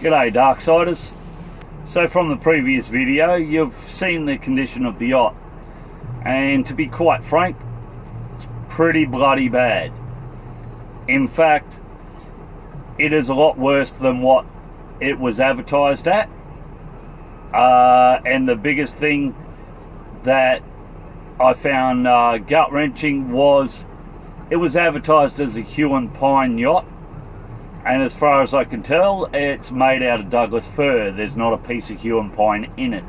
G'day Darksiders. So from the previous video you've seen the condition of the yacht, and to be quite frank, it's pretty bloody bad. In fact, it is a lot worse than what it was advertised at, and the biggest thing that I found gut-wrenching was it was advertised as a hue and pine yacht, and as far as I can tell, it's made out of Douglas fir. There's not a piece of hue and pine in it.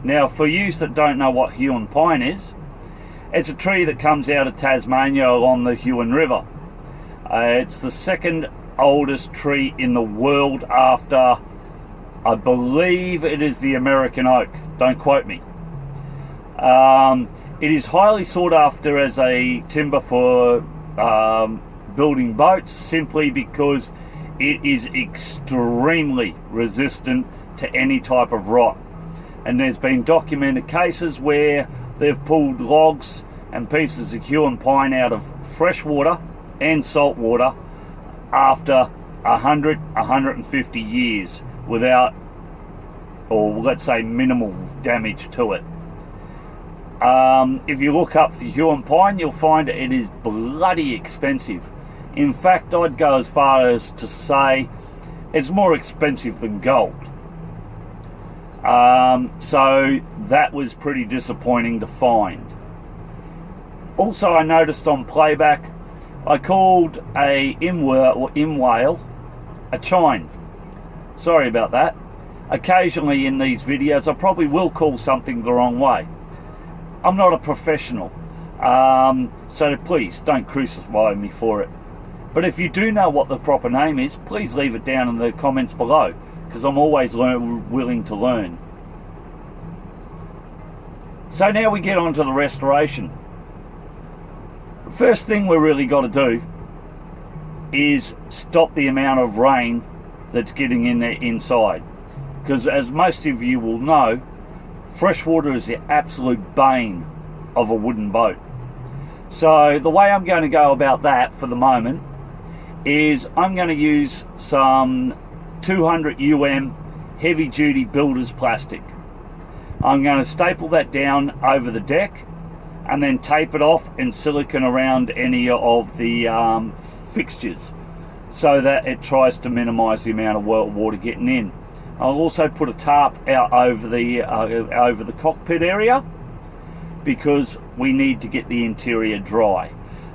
Now, for you that don't know what hue and pine is, it's a tree that comes out of Tasmania along the Huon River. It's the second oldest tree in the world after, I believe it is the American oak. Don't quote me. It is highly sought after as a timber for building boats, simply because it is extremely resistant to any type of rot. And there's been documented cases where they've pulled logs and pieces of hue and pine out of fresh water and salt water after 100, 150 years without, or let's say, minimal damage to it. If you look up for hue and pine, you'll find it is bloody expensive. In fact, I'd go as far as to say it's more expensive than gold. So that was pretty disappointing to find. Also, I noticed on playback, I called a whale a chine. Sorry about that. Occasionally in these videos, I probably will call something the wrong way. I'm not a professional, so please don't crucify me for it. But if you do know what the proper name is, please leave it down in the comments below, because I'm always willing to learn. So now we get on to the restoration. The first thing we really got to do is stop the amount of rain that's getting in there inside, because as most of you will know, freshwater is the absolute bane of a wooden boat. So the way I'm going to go about that for the moment is I'm going to use some 200 heavy duty builder's plastic. I'm going to staple that down over the deck and then tape it off and silicone around any of the fixtures, so that it tries to minimize the amount of water getting in. I'll also put a tarp out over the cockpit area, because we need to get the interior dry.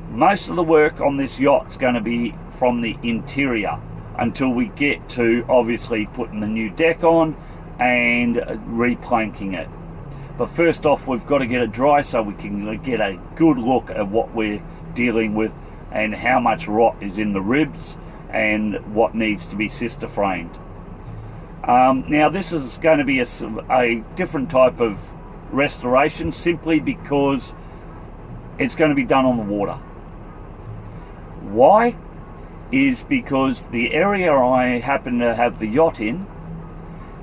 Most of the work on this yacht's going to be from the interior until we get to obviously putting the new deck on and replanking it. But first off, we've got to get it dry so we can get a good look at what we're dealing with and how much rot is in the ribs and what needs to be sister framed. Now this is going to be a different type of restoration, simply because it's going to be done on the water. Why? Is because the area I happen to have the yacht in,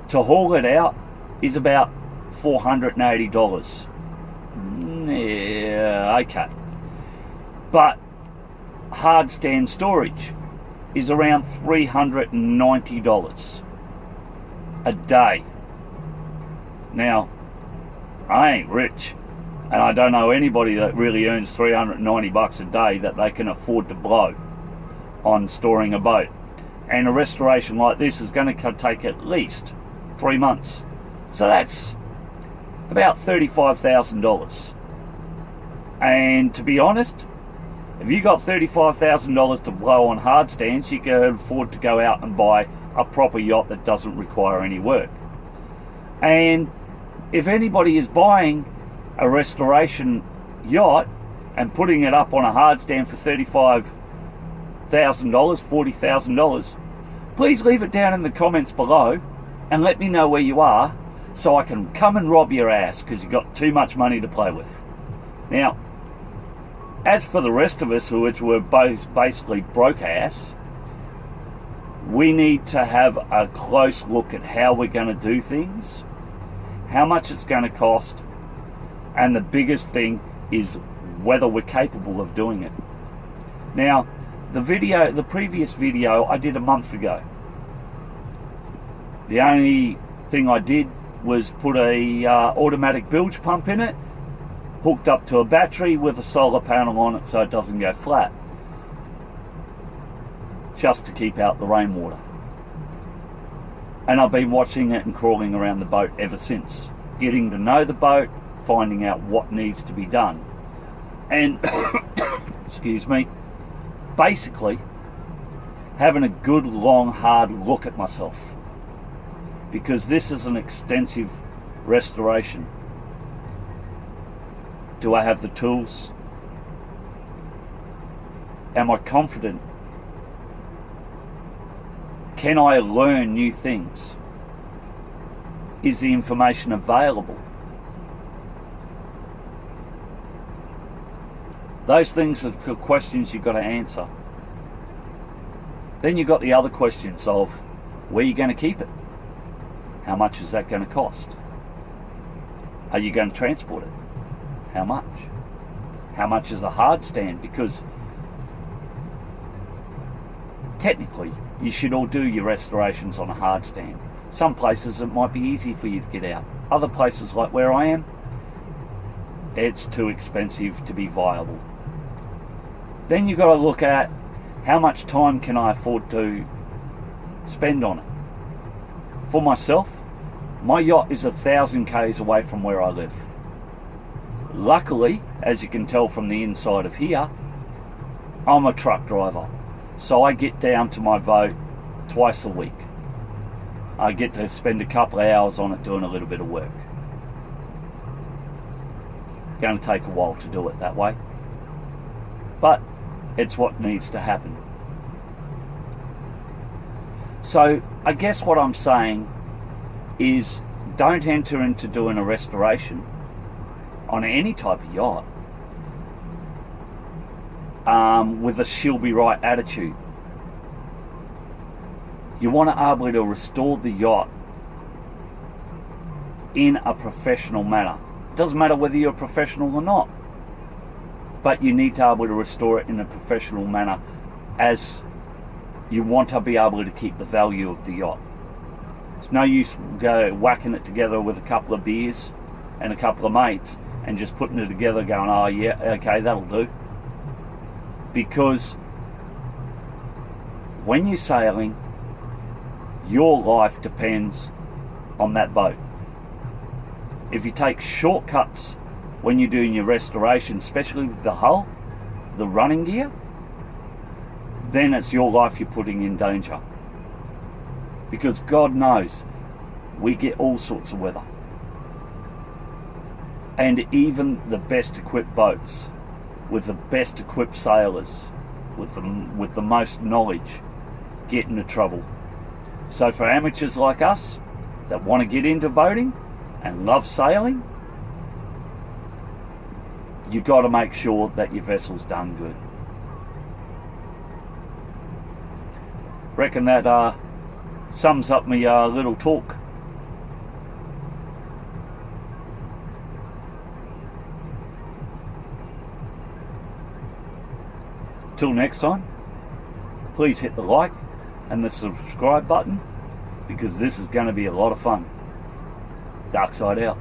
to haul it out is about $480. Yeah, okay. But hard stand storage is around $390 a day. Now, I ain't rich, and I don't know anybody that really earns $390 a day that they can afford to blow on storing a boat. And a restoration like this is going to take at least 3 months. So that's about $35,000. And to be honest, if you got $35,000 to blow on hard stands, you can afford to go out and buy a proper yacht that doesn't require any work. And if anybody is buying a restoration yacht and putting it up on a hard stand for $35,000, $40,000, please leave it down in the comments below and let me know where you are, so I can come and rob your ass because you've got too much money to play with. Now, as for the rest of us, which were both basically broke ass, we need to have a close look at how we're going to do things, how much it's going to cost, and the biggest thing is whether we're capable of doing it. Now, the previous video I did a month ago. The only thing I did was put a automatic bilge pump in it, hooked up to a battery with a solar panel on it so it doesn't go flat, just to keep out the rainwater. And I've been watching it and crawling around the boat ever since, getting to know the boat, finding out what needs to be done, and excuse me, basically having a good long hard look at myself, because this is an extensive restoration. Do I have the tools? Am I confident? Can I learn new things? Is the information available? Those things are the questions you've got to answer. Then you've got the other questions of, where are you going to keep it? How much is that going to cost? Are you going to transport it? How much? How much is a hard stand? Because technically, you should all do your restorations on a hard stand. Some places it might be easy for you to get out. Other places, like where I am, it's too expensive to be viable. Then you've got to look at, how much time can I afford to spend on it? For myself, my yacht is 1,000 k's away from where I live. Luckily, as you can tell from the inside of here, I'm a truck driver. So I get down to my boat twice a week. I get to spend a couple of hours on it doing a little bit of work. Going to take a while to do it that way, but it's what needs to happen. So I guess what I'm saying is, don't enter into doing a restoration on any type of yacht with a she'll be right attitude. You want to be able to restore the yacht in a professional manner. It doesn't matter whether you're a professional or not, but you need to be able to restore it in a professional manner, as you want to be able to keep the value of the yacht. It's no use go whacking it together with a couple of beers and a couple of mates and just putting it together going, oh yeah, okay, that'll do. Because when you're sailing, your life depends on that boat. If you take shortcuts when you're doing your restoration, especially with the hull, the running gear, then it's your life you're putting in danger. Because God knows, we get all sorts of weather. And even the best equipped boats, with the best equipped sailors, with the most knowledge, get into trouble. So for amateurs like us that want to get into boating and love sailing, you've got to make sure that your vessel's done good. Reckon that sums up my little talk. Till next time, please hit the like and the subscribe button, because this is going to be a lot of fun. Dark side out.